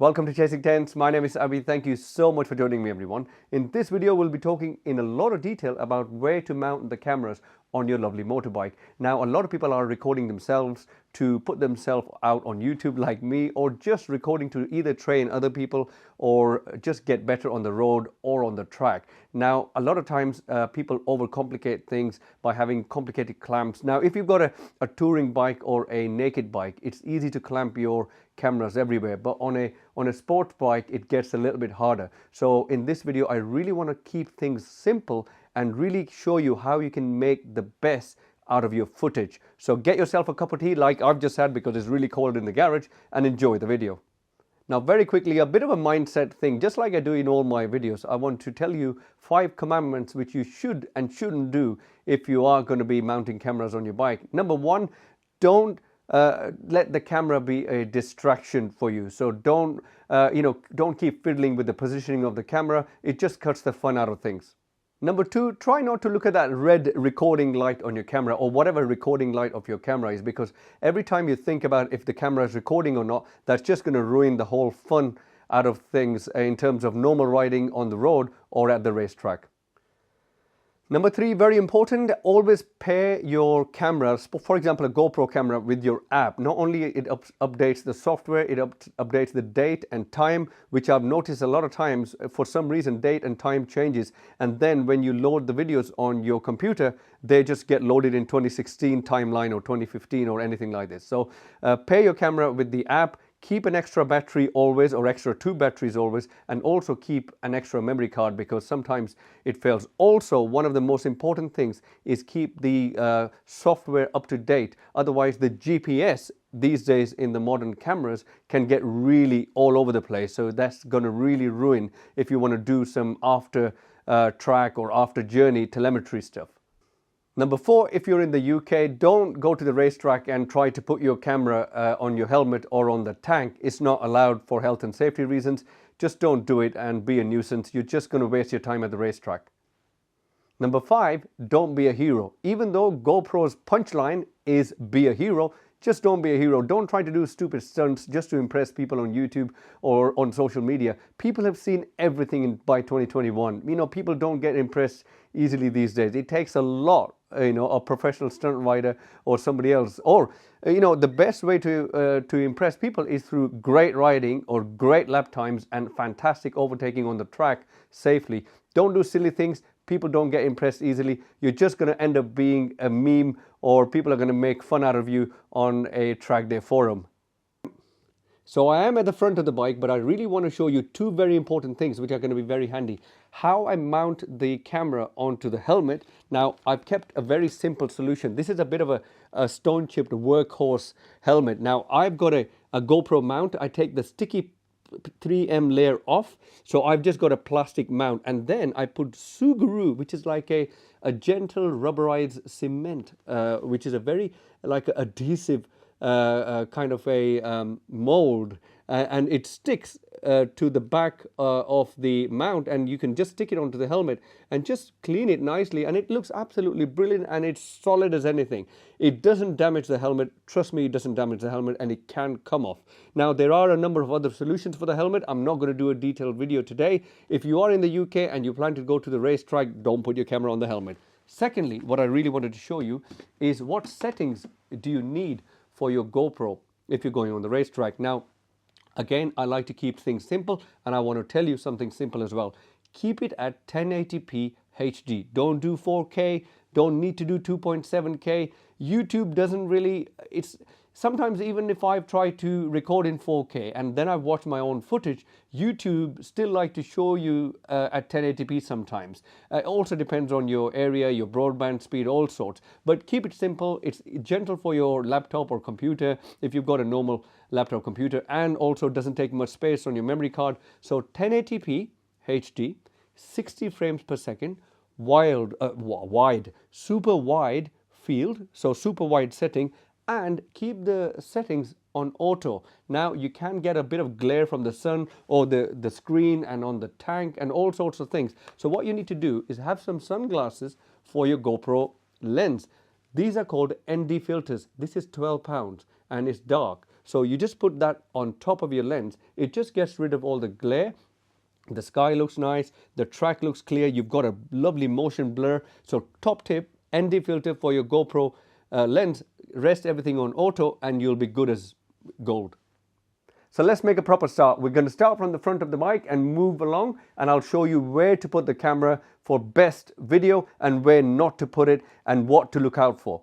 Welcome to Chasing Tents. My name is Abhi. Thank you so much for joining me, everyone. In this video, we'll be talking in a lot of detail about where to mount the cameras on your lovely motorbike. Now, a lot of people are recording themselves to put themselves out on YouTube like me, or just recording to either train other people or just get better on the road or on the track. Now, a lot of times people overcomplicate things by having complicated clamps. Now, if you've got a touring bike or a naked bike, it's easy to clamp your cameras everywhere, but on a sport bike it gets a little bit harder. So in this video I really want to keep things simple and really show you how you can make the best out of your footage. So get yourself a cup of tea like I've just had because it's really cold in the garage, and enjoy the video. Now, very quickly, a bit of a mindset thing, just like I do in all my videos. I want to tell you 5 commandments which you should and shouldn't do if you are going to be mounting cameras on your bike. Number 1, don't let the camera be a distraction for you. So don't keep fiddling with the positioning of the camera. It just cuts the fun out of things. Number 2, try not to look at that red recording light on your camera, or whatever recording light of your camera is, because every time you think about if the camera is recording or not, that's just going to ruin the whole fun out of things in terms of normal riding on the road or at the racetrack. Number 3, very important, always pair your cameras, for example a GoPro camera, with your app. Not only it updates the software, it updates the date and time, which I've noticed a lot of times for some reason date and time changes, and then when you load the videos on your computer they just get loaded in 2016 timeline or 2015 or anything like this. So pair your camera with the app. Keep an extra battery always, or extra 2 batteries always, and also keep an extra memory card because sometimes it fails. Also, one of the most important things is keep the software up to date. Otherwise, the GPS these days in the modern cameras can get really all over the place. So that's going to really ruin if you want to do some after track or after journey telemetry stuff. Number 4, if you're in the UK, don't go to the racetrack and try to put your camera on your helmet or on the tank. It's not allowed for health and safety reasons. Just don't do it and be a nuisance. You're just going to waste your time at the racetrack. Number 5, don't be a hero. Even though GoPro's punchline is be a hero, just don't be a hero. Don't try to do stupid stunts just to impress people on YouTube or on social media. People have seen everything by 2021. People don't get impressed easily these days. It takes a lot, a professional stunt rider or somebody else. Or, the best way to impress people is through great riding or great lap times and fantastic overtaking on the track safely. Don't do silly things. People don't get impressed easily. You're just going to end up being a meme, or people are going to make fun out of you on a track day forum. So I am at the front of the bike, but I really want to show you 2 very important things which are going to be very handy. How I mount the camera onto the helmet. Now, I've kept a very simple solution. This is a bit of a stone-chipped workhorse helmet. Now, I've got a GoPro mount. I take the sticky 3M layer off, so I've just got a plastic mount, and then I put Sugro, which is like a gentle rubberized cement, which is a very like adhesive kind of a mold, and it sticks to the back of the mount, and you can just stick it onto the helmet and just clean it nicely, and it looks absolutely brilliant, and it's solid as anything. It doesn't damage the helmet. Trust me, it doesn't damage the helmet, and it can come off. Now, there are a number of other solutions for the helmet. I'm not going to do a detailed video today. If you are in the UK and you plan to go to the racetrack, don't put your camera on the helmet. Secondly, what I really wanted to show you is what settings do you need for your GoPro if you're going on the racetrack. Now, again, I like to keep things simple, and I want to tell you something simple as well. Keep it at 1080p HD. Don't do 4K. Don't need to do 2.7K. YouTube doesn't really, sometimes even if I've tried to record in 4K and then I've watched my own footage, YouTube still like to show you at 1080p sometimes. It also depends on your area, your broadband speed, all sorts. But keep it simple. It's gentle for your laptop or computer if you've got a normal laptop computer, and also doesn't take much space on your memory card. So 1080p HD, 60 frames per second, wide, super wide field, so super wide setting, and keep the settings on auto. Now, you can get a bit of glare from the sun or the screen and on the tank and all sorts of things. So what you need to do is have some sunglasses for your GoPro lens. These are called ND filters. This is £12 and it's dark. So you just put that on top of your lens. It just gets rid of all the glare. The sky looks nice, the track looks clear, you've got a lovely motion blur. So top tip, ND filter for your GoPro lens, rest everything on auto and you'll be good as gold. So let's make a proper start. We're going to start from the front of the mic and move along, and I'll show you where to put the camera for best video and where not to put it and what to look out for.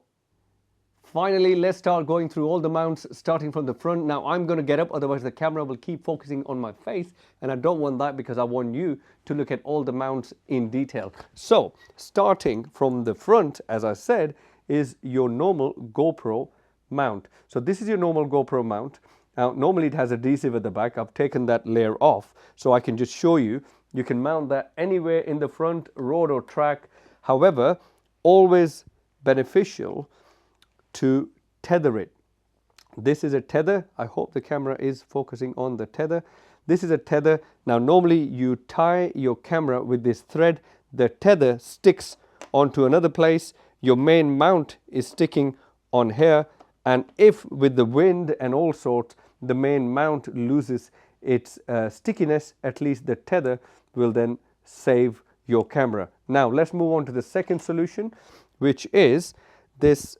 Finally, let's start going through all the mounts, starting from the front. Now I'm going to get up, otherwise the camera will keep focusing on my face, and I don't want that because I want you to look at all the mounts in detail. So starting from the front, as I said, is your normal GoPro mount. So this is your normal GoPro mount. Now normally it has adhesive at the back. I've taken that layer off so I can just show you. You can mount that anywhere in the front, road or track. However, always beneficial to tether it. This is a tether. I hope the camera is focusing on the tether. This is a tether. Now normally you tie your camera with this thread. The tether sticks onto another place. Your main mount is sticking on here, and if with the wind and all sorts the main mount loses its stickiness, at least the tether will then save your camera. Now let's move on to the second solution, which is this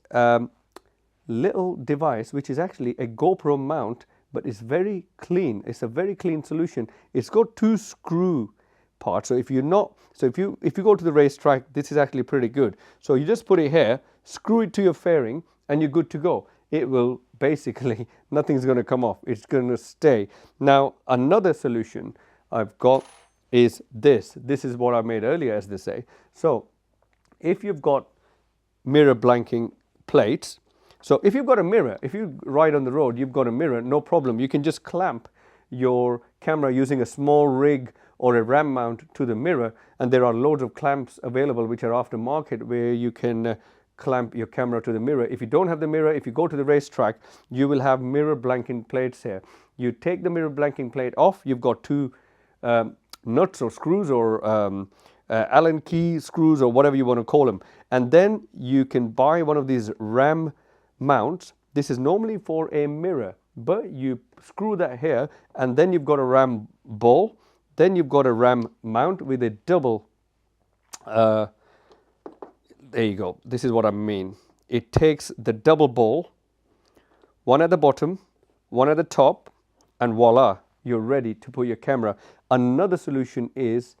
little device, which is actually a GoPro mount, but it's very clean. It's a very clean solution. It's got two screw parts. So if you go to the racetrack, this is actually pretty good. So you just put it here, screw it to your fairing, and you're good to go. It will basically, nothing's going to come off. It's going to stay. Now another solution I've got is this. This is what I made earlier, as they say. So if you've got mirror blanking plates, so if you've got a mirror, if you ride on the road, you've got a mirror, no problem. You can just clamp your camera using a small rig or a ram mount to the mirror, and there are loads of clamps available which are aftermarket where you can clamp your camera to the mirror. If you don't have the mirror, if you go to the racetrack, you will have mirror blanking plates here. You take the mirror blanking plate off, you've got two nuts or screws or Allen key screws or whatever you want to call them, and then you can buy one of these ram mounts. This is normally for a mirror, but you screw that here, and then you've got a ram ball, then you've got a ram mount with a double there you go. This is what I mean. It takes the double ball, one at the bottom, one at the top, and voila, you're ready to put your camera. Another solution is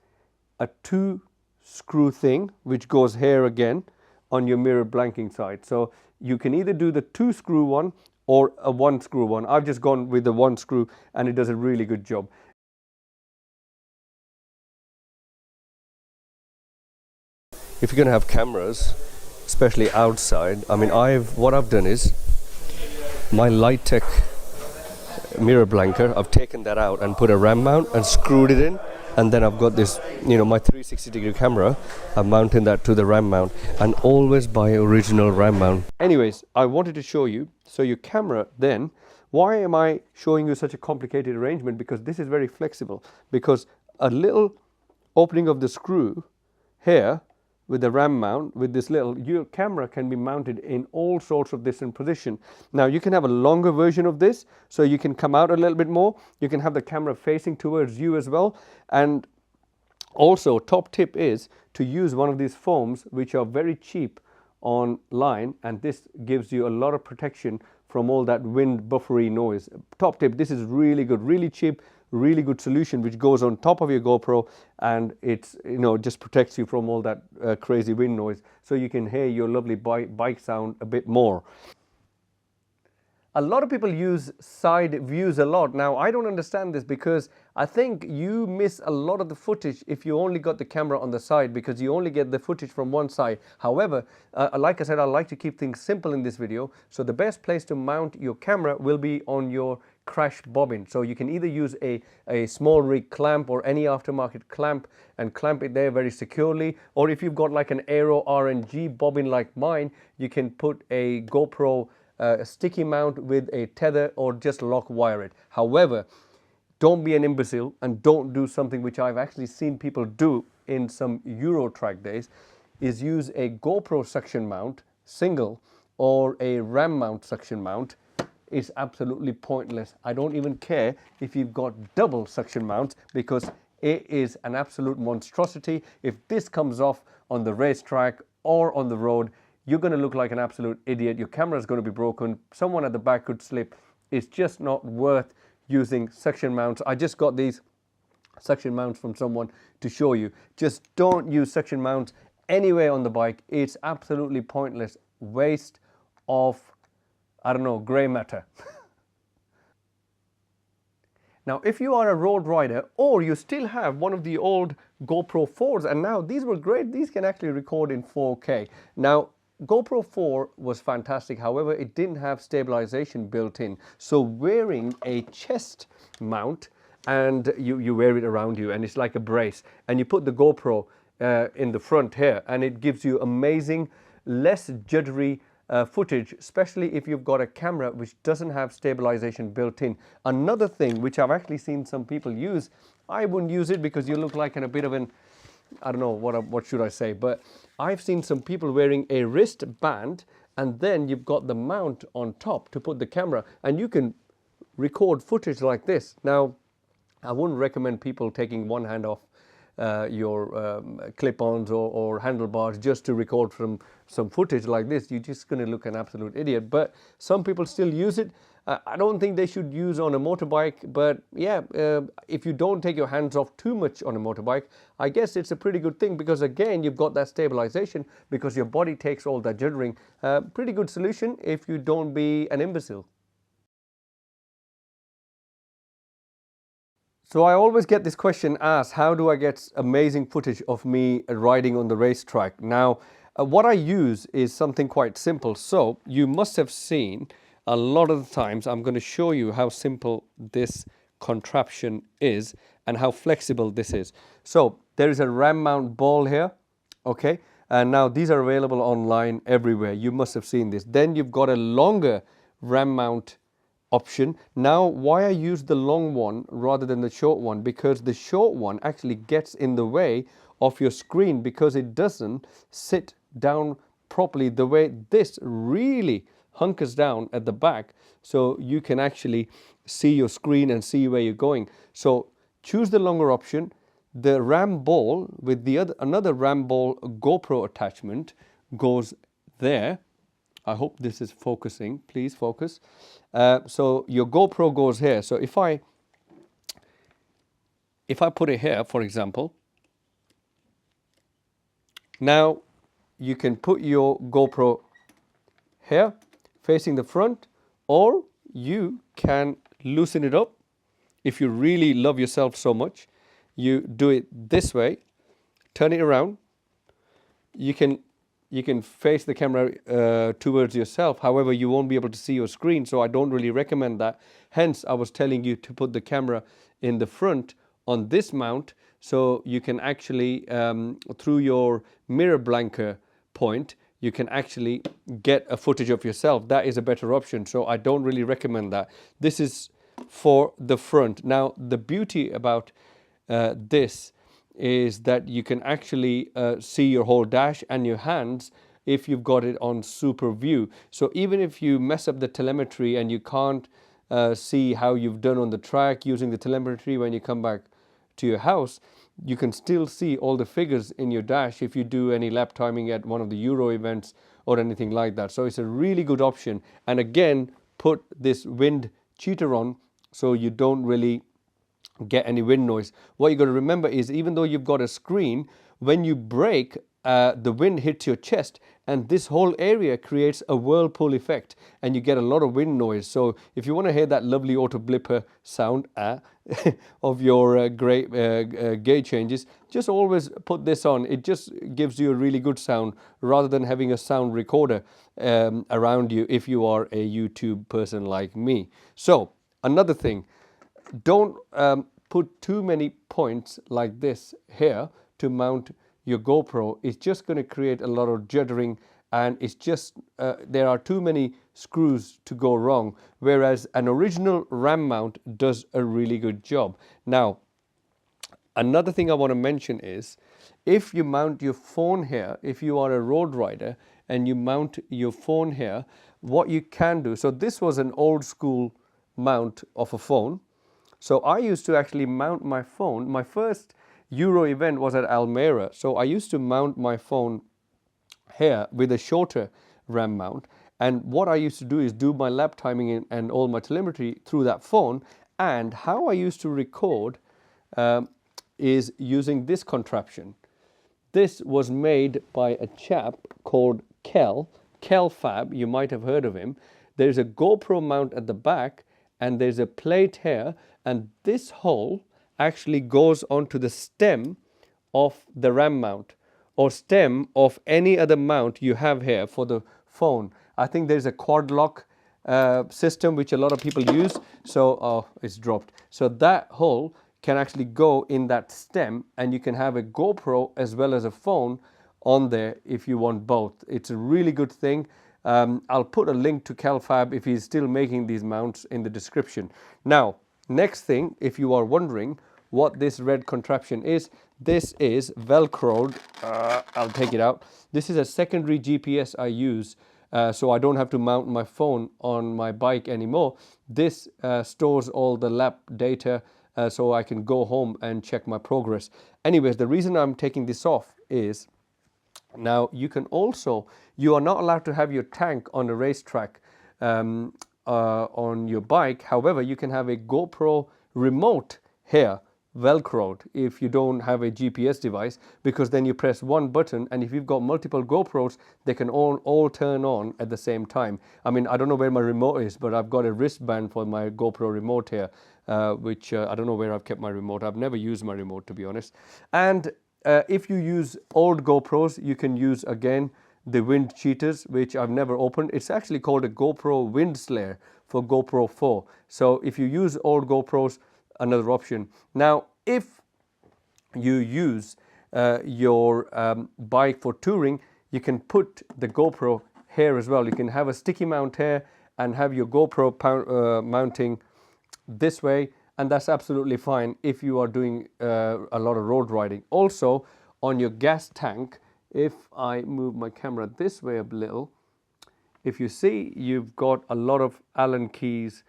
a two screw thing, which goes here again on your mirror blanking side. So you can either do the two screw one or a one screw one. I've just gone with the one screw, and it does a really good job. If you're going to have cameras, especially outside, I mean, what I've done is my Light Tech mirror blanker, I've taken that out and put a ram mount and screwed it in, and then I've got this, my 360-degree camera. I'm mounting that to the ram mount, and always buy original ram mount. Anyways, I wanted to show you, so your camera then, why am I showing you such a complicated arrangement? Because this is very flexible, because a little opening of the screw here with the ram mount, with this your camera can be mounted in all sorts of different positions. Now you can have a longer version of this, so you can come out a little bit more. You can have the camera facing towards you as well. And also, top tip is to use one of these foams, which are very cheap online, and this gives you a lot of protection from all that wind buffery noise. Top tip, this is really good, really cheap, really good solution, which goes on top of your GoPro, and it's just protects you from all that crazy wind noise, so you can hear your lovely bike sound a bit more. A lot of people use side views a lot. Now I don't understand this, because I think you miss a lot of the footage if you only got the camera on the side, because you only get the footage from one side. However, like I said, I like to keep things simple in this video, so the best place to mount your camera will be on your crash bobbin. So you can either use a small rig clamp or any aftermarket clamp and clamp it there very securely, or if you've got like an Aero RNG bobbin like mine, you can put a GoPro sticky mount with a tether, or just lock wire it. However, don't be an imbecile and don't do something which I've actually seen people do in some Euro track days, is use a GoPro suction mount single or a ram mount suction mount is absolutely pointless. I don't even care if you've got double suction mounts, because it is an absolute monstrosity. If this comes off on the racetrack or on the road, you're going to look like an absolute idiot. Your camera is going to be broken. Someone at the back could slip. It's just not worth using suction mounts. I just got these suction mounts from someone to show you. Just don't use suction mounts anywhere on the bike. It's absolutely pointless. Waste of, I don't know, grey matter. Now, if you are a road rider, or you still have one of the old GoPro 4s, and now these were great, these can actually record in 4K. Now, GoPro 4 was fantastic, however, it didn't have stabilization built in. So wearing a chest mount, and you wear it around you, and it's like a brace, and you put the GoPro in the front here, and it gives you amazing, less juddery footage, especially if you've got a camera which doesn't have stabilization built in. Another thing which I've actually seen some people use, I wouldn't use it because you look like a bit of an, I don't know, what should I say, but I've seen some people wearing a wristband, and then you've got the mount on top to put the camera, and you can record footage like this. Now, I wouldn't recommend people taking one hand off your clip-ons or handlebars just to record from some footage like this. You're just going to look an absolute idiot. But some people still use it. I don't think they should use on a motorbike, but yeah, if you don't take your hands off too much on a motorbike, I guess it's a pretty good thing, because again, you've got that stabilization because your body takes all that juddering. Pretty good solution if you don't be an imbecile. So I always get this question asked, how do I get amazing footage of me riding on the racetrack? Now, what I use is something quite simple. So you must have seen a lot of the times, I'm going to show you how simple this contraption is and how flexible this is. So there is a ram mount ball here, okay? And now these are available online everywhere. You must have seen this. Then you've got a longer ram mount option. Now, why I use the long one rather than the short one? Because the short one actually gets in the way of your screen, because it doesn't sit down properly. The way this really hunkers down at the back, so you can actually see your screen and see where you're going. So choose the longer option. The ram ball with the another ram ball GoPro attachment goes there. I hope this is focusing. Please focus. So your GoPro goes here. So if I put it here, for example, now you can put your GoPro here facing the front, or you can loosen it up. If you really love yourself so much, you do it this way, turn it around. You can face the camera towards yourself. However, you won't be able to see your screen, so I don't really recommend that. Hence, I was telling you to put the camera in the front on this mount, so you can actually, through your mirror blanker point, you can actually get a footage of yourself. That is a better option, so I don't really recommend that. This is for the front. Now, the beauty about this is that you can actually see your whole dash and your hands if you've got it on super view. So even if you mess up the telemetry and you can't see how you've done on the track using the telemetry when you come back to your house, you can still see all the figures in your dash if you do any lap timing at one of the Euro events or anything like that. So it's a really good option. And again, put this wind cheater on so you don't really get any wind noise. What you got to remember is, even though you've got a screen, when you brake, the wind hits your chest, and this whole area creates a whirlpool effect, and you get a lot of wind noise. So if you want to hear that lovely auto blipper sound of your great gauge changes, just always put this on. It just gives you a really good sound rather than having a sound recorder around you if you are a YouTube person like me. So another thing, don't put too many points like this here to mount your GoPro. It's just going to create a lot of juddering, and it's just there are too many screws to go wrong, whereas an original ram mount does a really good job. Now, another thing I want to mention is, if you mount your phone here, if you are a road rider and you mount your phone here, what you can do, so this was an old school mount of a phone. So I used to actually mount my phone. My first Euro event was at Almere. So I used to mount my phone here with a shorter RAM mount. And what I used to do is do my lap timing and all my telemetry through that phone. And how I used to record is using this contraption. This was made by a chap called Fab. You might have heard of him. There's a GoPro mount at the back and there's a plate here, and this hole actually goes onto the stem of the RAM mount or stem of any other mount you have here for the phone. I think there's a quad lock system which a lot of people use. So it's dropped. So that hole can actually go in that stem, and you can have a GoPro as well as a phone on there if you want both. It's a really good thing. I'll put a link to CalFab if he's still making these mounts in the description. Now, next thing, if you are wondering what this red contraption is, this is Velcroed. I'll take it out. This is a secondary GPS I use, so I don't have to mount my phone on my bike anymore. This stores all the lap data, so I can go home and check my progress. Anyways, the reason I'm taking this off is, now you are not allowed to have your tank on a racetrack on your bike. However, you can have a GoPro remote here, Velcroed, if you don't have a GPS device, because then you press one button, and if you've got multiple GoPros, they can all turn on at the same time. I mean, I don't know where my remote is, but I've got a wristband for my GoPro remote here, which I don't know where I've kept my remote. I've never used my remote, to be honest. And if you use old GoPros, you can use again the wind cheaters, which I've never opened. It's actually called a GoPro Wind Slayer for GoPro 4. So if you use old GoPros, another option. Now, if you use your bike for touring, you can put the GoPro here as well. You can have a sticky mount here and have your GoPro mounting this way, and that's absolutely fine if you are doing a lot of road riding. Also, on your gas tank, if I move my camera this way a little, if you see you've got a lot of Allen keys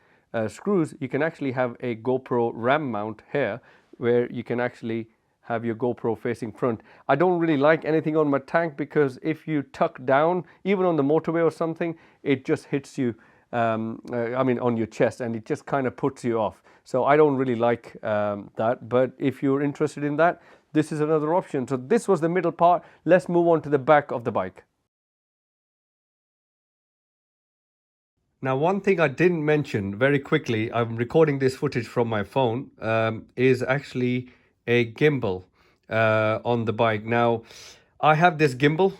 screws, you can actually have a GoPro RAM mount here where you can actually have your GoPro facing front. I don't really like anything on my tank because if you tuck down, even on the motorway or something, it just hits you on your chest, and it just kind of puts you off. So I don't really like that, but if you're interested in that, this is another option. So this was the middle part. Let's move on to the back of the bike. Now, one thing I didn't mention very quickly, I'm recording this footage from my phone, is actually a gimbal on the bike. Now, I have this gimbal,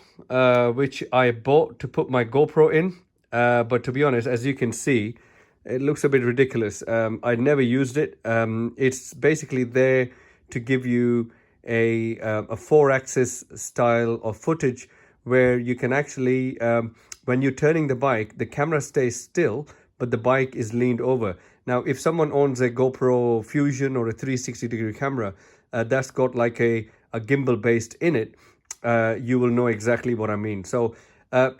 which I bought to put my GoPro in. But to be honest, as you can see, it looks a bit ridiculous. I never used it. It's basically there to give you a 4-axis style of footage where you can actually, when you're turning the bike, the camera stays still, but the bike is leaned over. Now, if someone owns a GoPro Fusion or a 360-degree camera that's got like a gimbal based in it, you will know exactly what I mean. So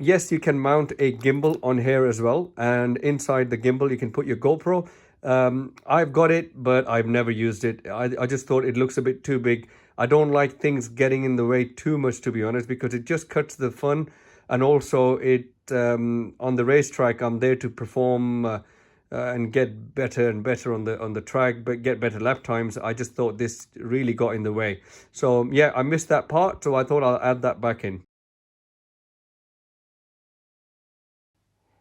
yes, you can mount a gimbal on here as well, and inside the gimbal you can put your GoPro. I've got it, but I've never used it. I just thought it looks a bit too big. I don't like things getting in the way too much, to be honest, because it just cuts the fun. And also it on the racetrack, I'm there to perform and get better and better on the track, but get better lap times. I just thought this really got in the way. So yeah, I missed that part, so I thought I'll add that back in.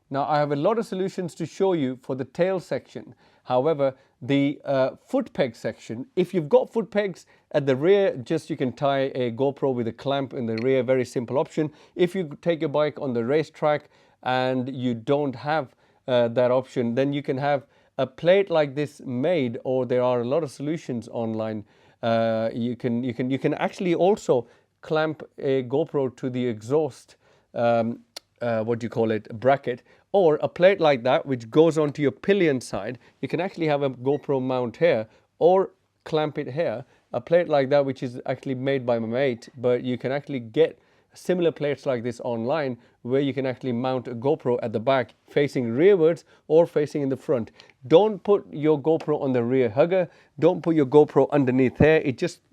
Now, I have a lot of solutions to show you for the tail section. However, the foot peg section, if you've got foot pegs at the rear, just you can tie a GoPro with a clamp in the rear, very simple option. If you take your bike on the racetrack and you don't have that option, then you can have a plate like this made, or there are a lot of solutions online. You can actually also clamp a GoPro to the exhaust bracket, or a plate like that which goes onto your pillion side. You can actually have a GoPro mount here or clamp it here. A plate like that which is actually made by my mate, but you can actually get similar plates like this online where you can actually mount a GoPro at the back facing rearwards or facing in the front. Don't put your GoPro on the rear hugger. Don't put your GoPro underneath here.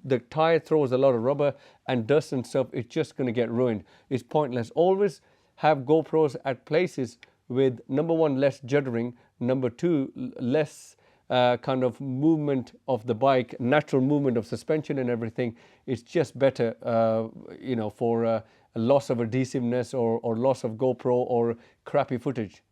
The tire throws a lot of rubber and dust and stuff. It's just going to get ruined. It's pointless. Always have GoPros at places with, number one, less juddering, number two, less kind of movement of the bike, natural movement of suspension and everything. It's just better, for a loss of adhesiveness or loss of GoPro or crappy footage.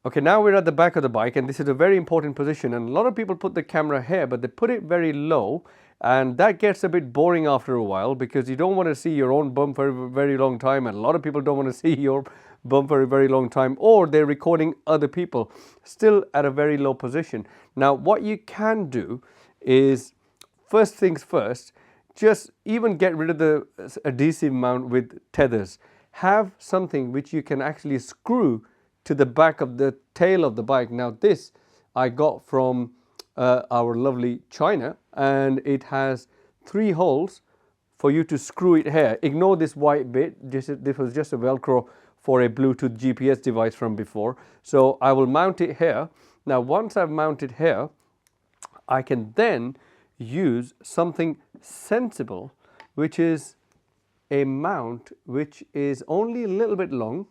Okay, now we're at the back of the bike, and this is a very important position, and a lot of people put the camera here, but they put it very low, and that gets a bit boring after a while because you don't want to see your own bump for a very long time, and a lot of people don't want to see your bump for a very long time, or they're recording other people still at a very low position. Now, what you can do is, first things first, just even get rid of the adhesive mount with tethers. Have something which you can actually screw to the back of the tail of the bike. Now this I got from our lovely China, and it has 3 holes for you to screw it here. Ignore this white bit. This was just a Velcro for a Bluetooth GPS device from before. So I will mount it here. Now once I've mounted here, I can then use something sensible, which is a mount which is only a little bit long,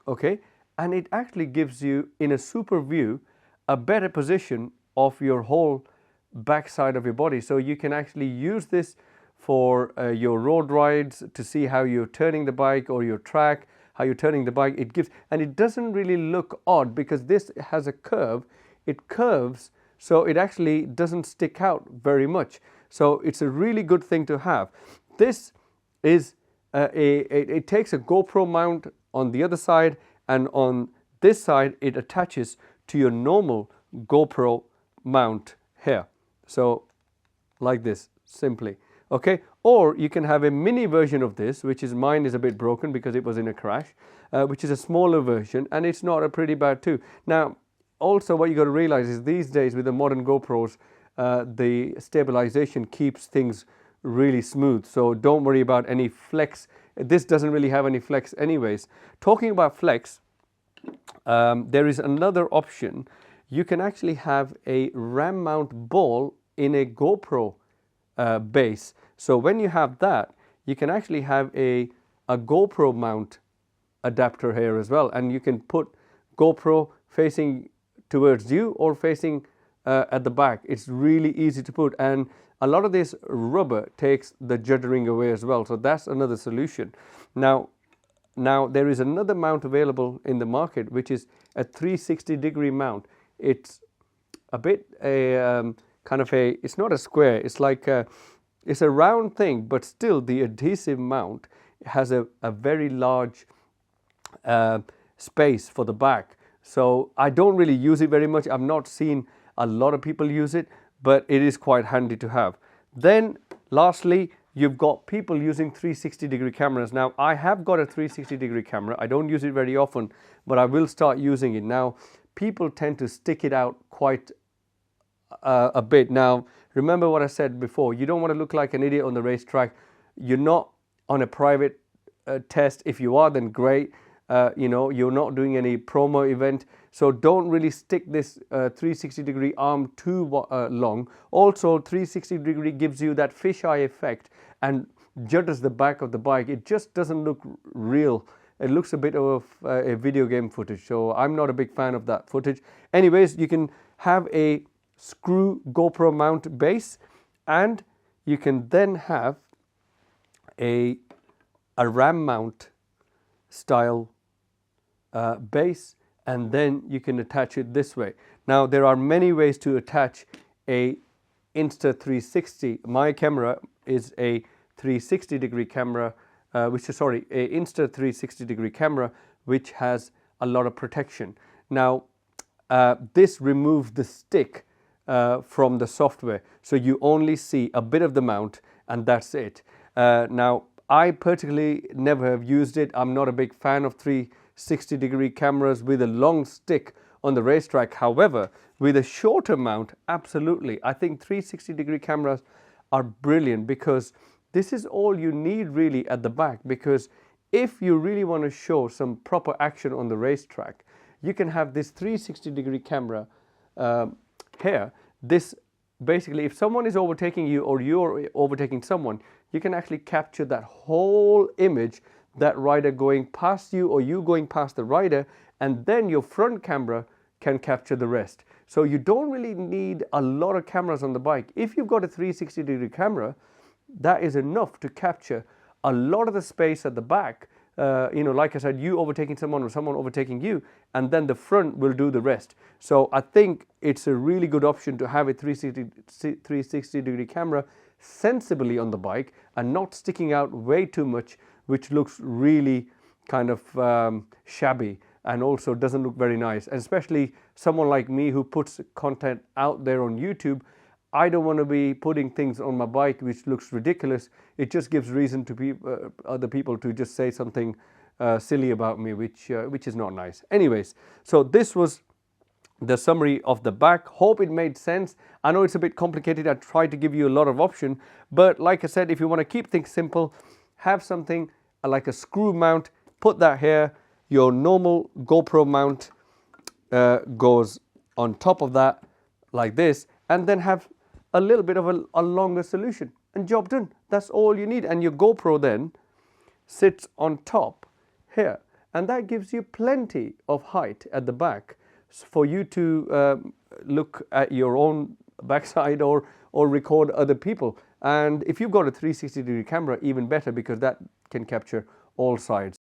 okay, and it actually gives you, in a super view, a better position of your whole backside of your body. So you can actually use this for your road rides to see how you're turning the bike, or your track, how you're turning the bike. And it doesn't really look odd because this has a curve. It curves, so it actually doesn't stick out very much. So it's a really good thing to have. This is it takes a GoPro mount on the other side, and on this side it attaches to your normal GoPro mount here. So like this, simply. Okay, or you can have a mini version of this, which is, mine is a bit broken because it was in a crash, which is a smaller version, and it's not a pretty bad too. Now also what you got to realize is these days with the modern GoPros, the stabilization keeps things really smooth, so don't worry about any flex. This doesn't really have any flex anyways. Talking about flex, there is another option. You can actually have a ram mount ball in a GoPro base. So when you have that, you can actually have a GoPro mount adapter here as well, and you can put GoPro facing towards you or facing at the back. It's really easy to put, and a lot of this rubber takes the juddering away as well, so that's another solution. Now there is another mount available in the market, which is a 360-degree mount. It's a bit it's not a square, it's like it's a round thing, but still the adhesive mount has a very large space for the back. So I don't really use it very much. I've not seen a lot of people use it, but it is quite handy to have. Then lastly, you've got people using 360-degree cameras. Now I have got a 360-degree camera. I don't use it very often, but I will start using it. Now people tend to stick it out quite a bit. Now remember what I said before, you don't want to look like an idiot on the racetrack. You're not on a private test. If you are, then great. You're not doing any promo event, so don't really stick this 360-degree arm too long. Also, 360-degree gives you that fisheye effect and judders the back of the bike. It just doesn't look real. It looks a bit of a video game footage, so I'm not a big fan of that footage. Anyways, you can have a screw GoPro mount base, and you can then have a ram mount style base, and then you can attach it this way. Now there are many ways to attach a Insta360. My camera is a 360-degree camera, a Insta360-degree camera, which has a lot of protection. Now this removes the stick from the software, so you only see a bit of the mount and that's it. Now I particularly never have used it. I'm not a big fan of 360-degree cameras with a long stick on the racetrack. However, with a shorter mount, absolutely. I think 360-degree cameras are brilliant, because this is all you need really at the back. Because if you really want to show some proper action on the racetrack, you can have this 360-degree camera here. This basically, if someone is overtaking you or you're overtaking someone, you can actually capture that whole image, that rider going past you or you going past the rider, and then your front camera can capture the rest. So you don't really need a lot of cameras on the bike. If you've got a 360-degree camera, that is enough to capture a lot of the space at the back. Like I said, you overtaking someone or someone overtaking you, and then the front will do the rest. So I think it's a really good option to have a 360-degree camera sensibly on the bike and not sticking out way too much, which looks really kind of shabby and also doesn't look very nice. And especially someone like me who puts content out there on YouTube, I don't want to be putting things on my bike which looks ridiculous. It just gives reason to other people to just say something silly about me, which is not nice. Anyways, so this was the summary of the back. Hope it made sense. I know it's a bit complicated. I tried to give you a lot of option, but like I said, if you want to keep things simple, have something like a screw mount, put that here. Your normal GoPro mount goes on top of that like this, and then have a little bit of a longer solution, and job done. That's all you need. And your GoPro then sits on top here, and that gives you plenty of height at the back for you to look at your own backside or record other people. And if you've got a 360-degree camera, even better, because that can capture all sides.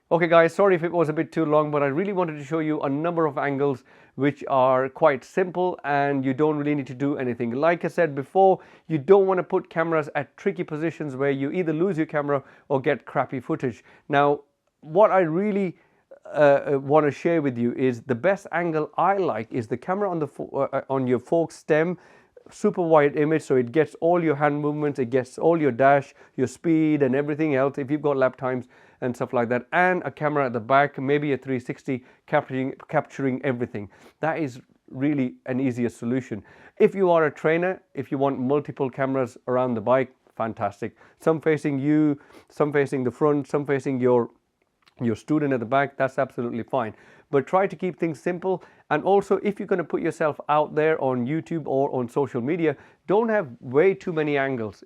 Okay guys, sorry if it was a bit too long, but I really wanted to show you a number of angles which are quite simple and you don't really need to do anything. Like I said before, you don't want to put cameras at tricky positions where you either lose your camera or get crappy footage. Now, what I really want to share with you is the best angle I like is the camera on your fork stem, super wide image, so it gets all your hand movements, it gets all your dash, your speed and everything else if you've got lap times and stuff like that, and a camera at the back, maybe a 360 capturing everything. That is really an easier solution. If you are a trainer, if you want multiple cameras around the bike, fantastic. Some facing you, some facing the front, some facing your student at the back, that's absolutely fine. But try to keep things simple. And also, if you're going to put yourself out there on YouTube or on social media, don't have way too many angles.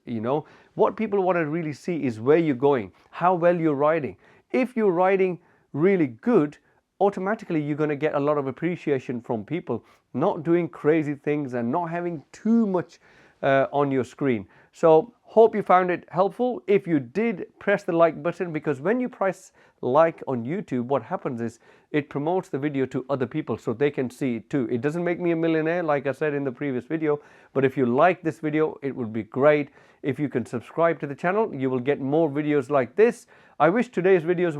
What people want to really see is where you're going, how well you're riding. If you're riding really good, automatically you're going to get a lot of appreciation from people, not doing crazy things and not having too much on your screen. So hope you found it helpful. If you did, press the like button, because when you press like on YouTube, what happens is it promotes the video to other people so they can see it too. It doesn't make me a millionaire, like I said in the previous video, but if you like this video, it would be great if you can subscribe to the channel. You will get more videos like this. I wish today's video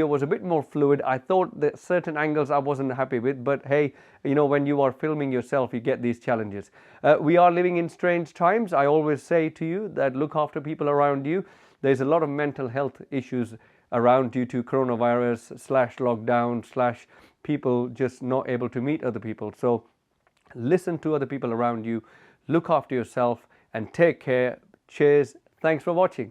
was a bit more fluid. I thought that certain angles I wasn't happy with, but hey, when you are filming yourself, you get these challenges. We are living in strange times. I always say to you that look after people around you. There's a lot of mental health issues around due to coronavirus / lockdown / people just not able to meet other people. So listen to other people around you, look after yourself and take care. Cheers. Thanks for watching.